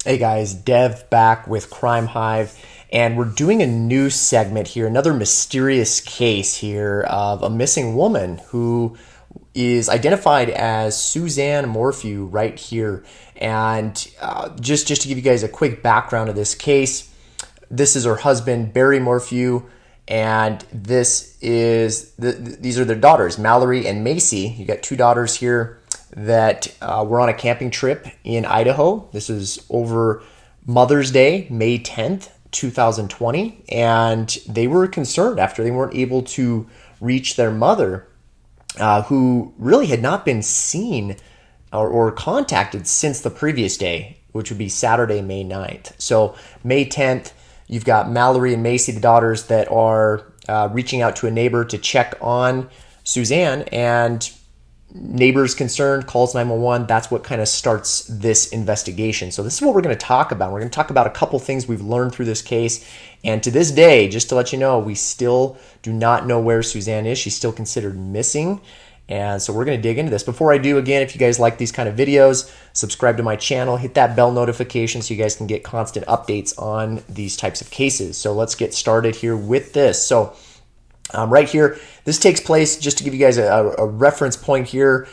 Hey guys, Dev back with Crime Hive, and we're doing a new segment here, another mysterious case here of a missing woman who is identified as Suzanne Morphew right here. And just to give you guys a quick background of this case, this is her husband, Barry Morphew, and these are their daughters, Mallory and Macy. You got two daughters here that were on a camping trip in Idaho. This is over Mother's Day, May 10th, 2020, and they were concerned after they weren't able to reach their mother, who really had not been seen or contacted since the previous day, which would be Saturday, May 9th. So May 10th, you've got Mallory and Macy, the daughters, that are reaching out to a neighbor to check on Suzanne, and neighbors concerned, calls 911. That's what kind of starts this investigation. So this is what we're going to talk about. We're going to talk about a couple things we've learned through this case. And to this day, just to let you know, we still do not know where Suzanne is. She's still considered missing. And so we're going to dig into this. Before I do, again, if you guys like these kind of videos, subscribe to my channel, hit that bell notification so you guys can get constant updates on these types of cases. So let's get started here with this. So right here, this takes place, just to give you guys a reference point here,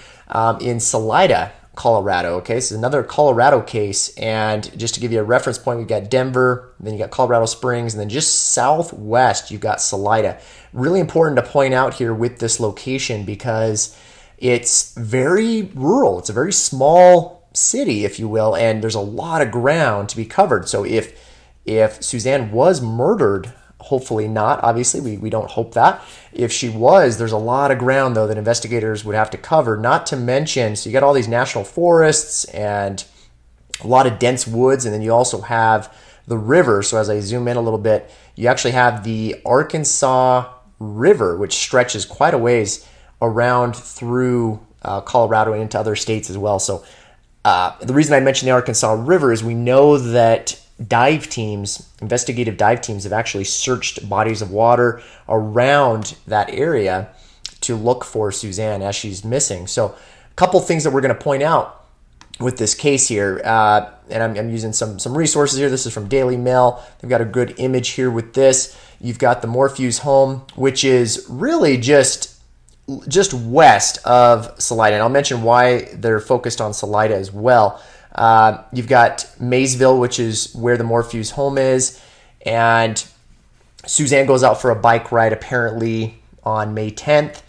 in Salida, Colorado. Okay, this is another Colorado case, and just to give you a reference point, we've got Denver, then you got Colorado Springs, and then just southwest, you've got Salida. Really important to point out here with this location because it's very rural. It's a very small city, if you will, and there's a lot of ground to be covered. So if Suzanne was murdered, hopefully not, obviously, we don't hope that. If she was, there's a lot of ground, though, that investigators would have to cover, not to mention, so you got all these national forests and a lot of dense woods, and then you also have the river. So as I zoom in a little bit, you actually have the Arkansas River, which stretches quite a ways around through Colorado and into other states as well. So the reason I mentioned the Arkansas River is we know that investigative dive teams have actually searched bodies of water around that area to look for Suzanne as she's missing. So a couple things that we're going to point out with this case here, and I'm using some resources here. This is from Daily Mail. They've got a good image here with this. You've got the Morphew's home, which is really just west of Salida, and I'll mention why they're focused on Salida as well. You've got Maysville, which is where the Morphew's home is, and Suzanne goes out for a bike ride apparently on May 10th.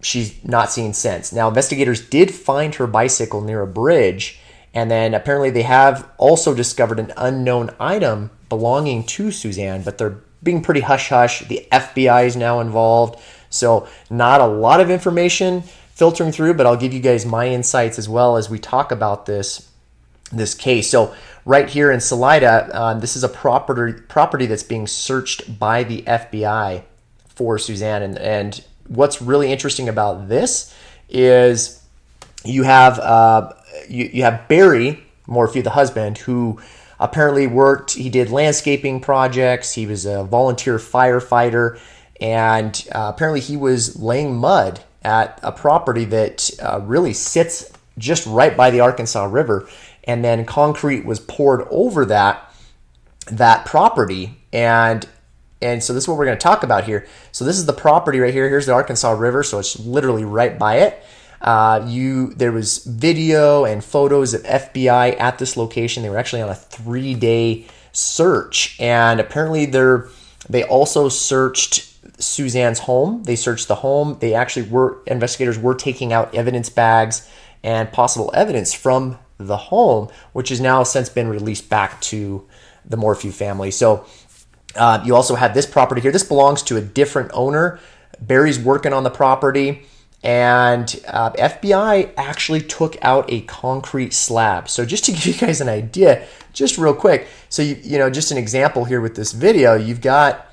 She's not seen since. Now, investigators did find her bicycle near a bridge, and then apparently they have also discovered an unknown item belonging to Suzanne, but they're being pretty hush-hush. The FBI is now involved, so not a lot of information filtering through, but I'll give you guys my insights as well as we talk about this case. So right here in Salida, this is a property that's being searched by the FBI for Suzanne. And what's really interesting about this is you have Barry Morphew, the husband, who apparently he did landscaping projects. He was a volunteer firefighter, and apparently he was laying mud at a property that really sits just right by the Arkansas River. And then concrete was poured over that property, and so this is what we're going to talk about here. So this is the property right here. Here's the Arkansas River, so it's literally right by it. There was video and photos of FBI at this location. They were actually on a 3-day search, and apparently they also searched Suzanne's home. They searched the home. Investigators were taking out evidence bags and possible evidence from the home, which has now since been released back to the Morphew family. So you also have this property here. This belongs to a different owner. Barry's working on the property, and FBI actually took out a concrete slab. So just to give you guys an idea, just real quick, so just an example here with this video, you've got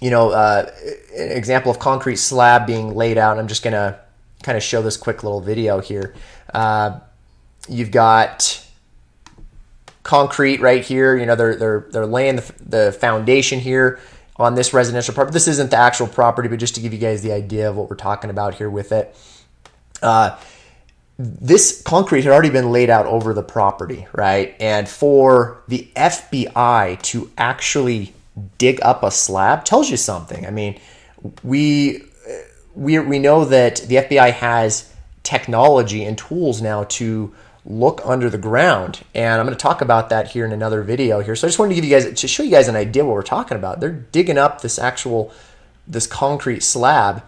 an example of concrete slab being laid out. I'm just gonna kind of show this quick little video here. You've got concrete right here. They're laying the foundation here on this residential property. This isn't the actual property, but just to give you guys the idea of what we're talking about here with it. this concrete had already been laid out over the property, right? And for the FBI to actually dig up a slab tells you something. I mean, we know that the FBI has technology and tools now to look under the ground, and I'm going to talk about that here in another video here. So I just wanted to give you guys, to show you guys an idea what we're talking about. They're digging up this concrete slab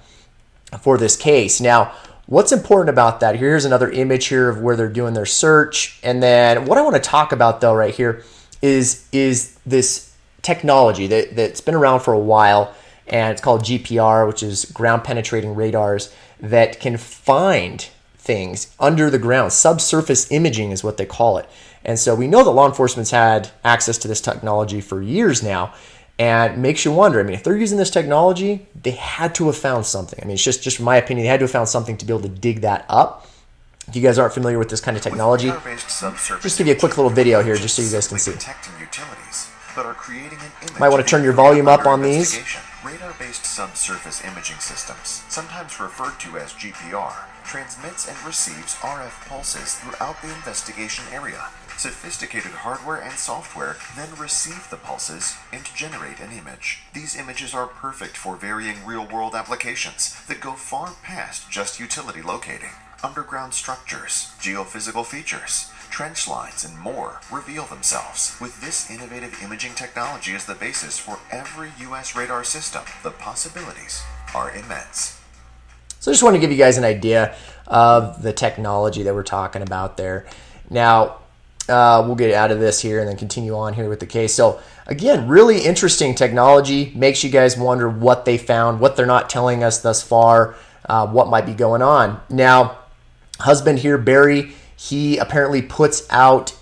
for this case. Now, what's important about that? Here's another image here of where they're doing their search. And then what I want to talk about though right here is this technology that's been around for a while, and it's called GPR, which is ground penetrating radars that can find things under the ground. Subsurface imaging is what they call it. And so we know that law enforcement's had access to this technology for years now. And it makes you wonder, I mean, if they're using this technology, they had to have found something. I mean, it's just from my opinion, they had to have found something to be able to dig that up. If you guys aren't familiar with this kind of technology, just give you a quick little video here just so you guys can see. Might want to turn your volume up on these. Radar-based subsurface imaging systems, sometimes referred to as GPR, transmits and receives RF pulses throughout the investigation area. Sophisticated hardware and software then receive the pulses and generate an image. These images are perfect for varying real-world applications that go far past just utility locating. Underground structures, geophysical features, trench lines, and more reveal themselves. With this innovative imaging technology as the basis for every U.S. radar system, the possibilities are immense. So I just want to give you guys an idea of the technology that we're talking about there. Now, we'll get out of this here and then continue on here with the case. So again, really interesting technology. Makes you guys wonder what they found, what they're not telling us thus far, what might be going on. Now, husband here, Barry, he apparently puts out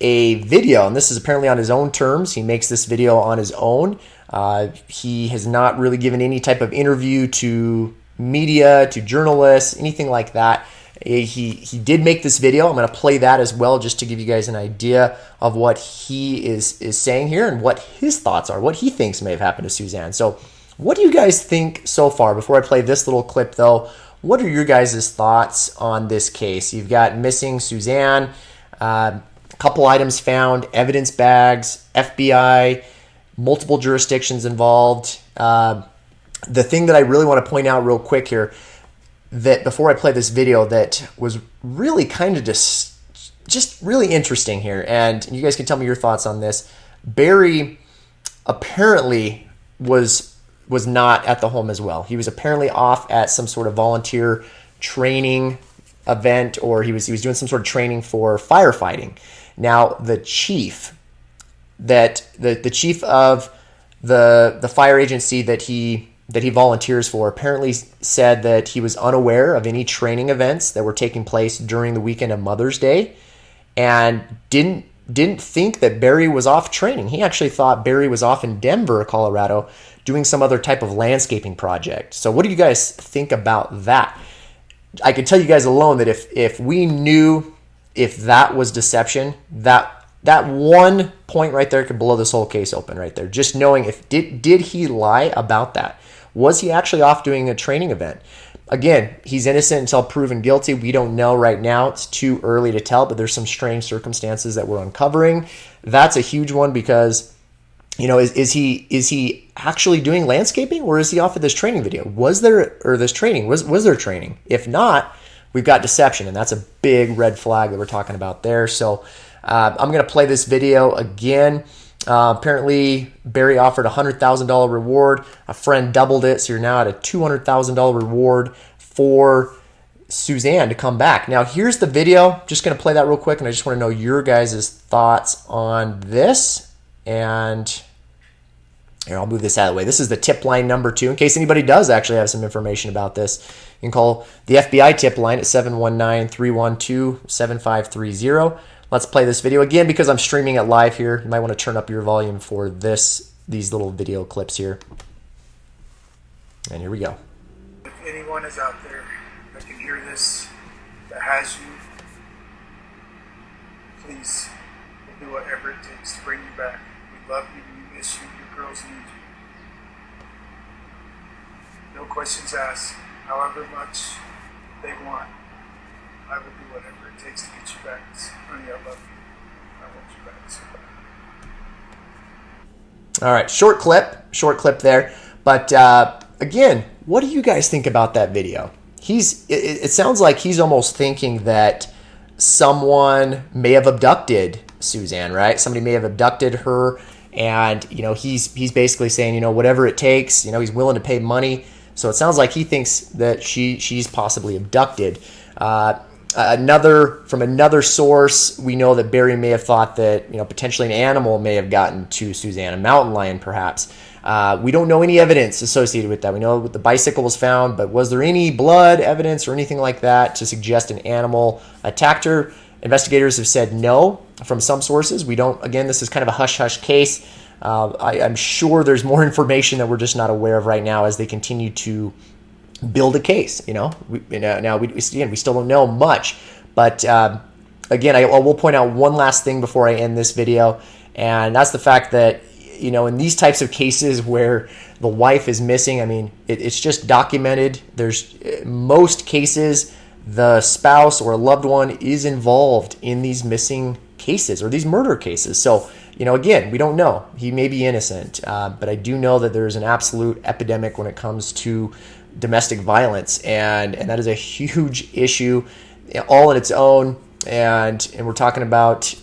a video, and this is apparently on his own terms. He makes this video on his own. He has not really given any type of interview to media, to journalists, anything like that. He did make this video. I'm going to play that as well just to give you guys an idea of what he is saying here and what his thoughts are, what he thinks may have happened to Suzanne. So what do you guys think so far? Before I play this little clip though, what are your guys' thoughts on this case? You've got missing Suzanne, a couple items found, evidence bags, FBI, multiple jurisdictions involved. The thing that I really want to point out real quick here, that before I play this video, that was really kind of just really interesting here, and you guys can tell me your thoughts on this. Barry apparently was not at the home as well. He was apparently off at some sort of volunteer training event, or he was doing some sort of training for firefighting. Now, the chief the chief of the fire agency that he volunteers for apparently said that he was unaware of any training events that were taking place during the weekend of Mother's Day, and didn't think that Barry was off training. He actually thought Barry was off in Denver, Colorado, doing some other type of landscaping project. So what do you guys think about that? I can tell you guys alone that if we knew if that was deception, that one point right there could blow this whole case open right there. Just knowing if did he lie about that? Was he actually off doing a training event? Again, he's innocent until proven guilty. We don't know right now. It's too early to tell, but there's some strange circumstances that we're uncovering. That's a huge one because, you know, is he actually doing landscaping, or is he off at this training video? Was there training? If not, we've got deception, and that's a big red flag that we're talking about there. So I'm going to play this video again. Apparently, Barry offered a $100,000 reward. A friend doubled it, so you're now at a $200,000 reward for Suzanne to come back. Now, here's the video. Just going to play that real quick, and I just want to know your guys' thoughts on this. And here, I'll move this out of the way. This is the tip line number 2. In case anybody does actually have some information about this, you can call the FBI tip line at 719-312-7530. Let's play this video again because I'm streaming it live here. You might want to turn up your volume for these little video clips here. And here we go. If anyone is out there that can hear this, that has you, please, we'll do whatever it takes to bring you back. We love you, we miss you, your girls need you. No questions asked, however much they want. I will do whatever it takes to get you back. Honey, I love you. I want you back so bad. All right, short clip there. But again, what do you guys think about that video? It sounds like he's almost thinking that someone may have abducted Suzanne, right? Somebody may have abducted her, and he's basically saying, whatever it takes, he's willing to pay money. So it sounds like he thinks that she's possibly abducted. From another source, we know that Barry may have thought that potentially an animal may have gotten to Suzanne, a mountain lion perhaps. We don't know any evidence associated with that. We know the bicycle was found, but was there any blood evidence or anything like that to suggest an animal attacked her? Investigators have said no from some sources. We don't, again, this is kind of a hush-hush case. I'm sure there's more information that we're just not aware of right now as they continue to build a case. Now we still don't know much. But again, I will point out one last thing before I end this video, and that's the fact that in these types of cases where the wife is missing, I mean, it's just documented. There's most cases the spouse or a loved one is involved in these missing cases or these murder cases. So, again, we don't know. He may be innocent, but I do know that there's an absolute epidemic when it comes to domestic violence, and that is a huge issue all on its own. And we're talking about,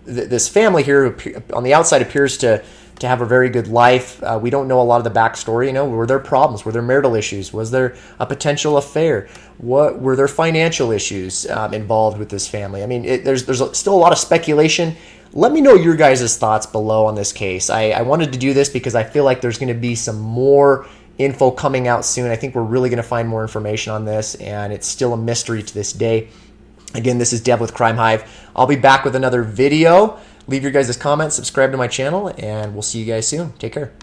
this family here on the outside appears to have a very good life. We don't know a lot of the backstory. Were there problems? Were there marital issues? Was there a potential affair? What were there financial issues involved with this family? I mean, there's still a lot of speculation. Let me know your guys' thoughts below on this case. I wanted to do this because I feel like there's going to be some more info coming out soon. I think we're really going to find more information on this, and it's still a mystery to this day. Again, this is Dev with Crime Hive. I'll be back with another video. Leave your guys' comments, subscribe to my channel, and we'll see you guys soon. Take care.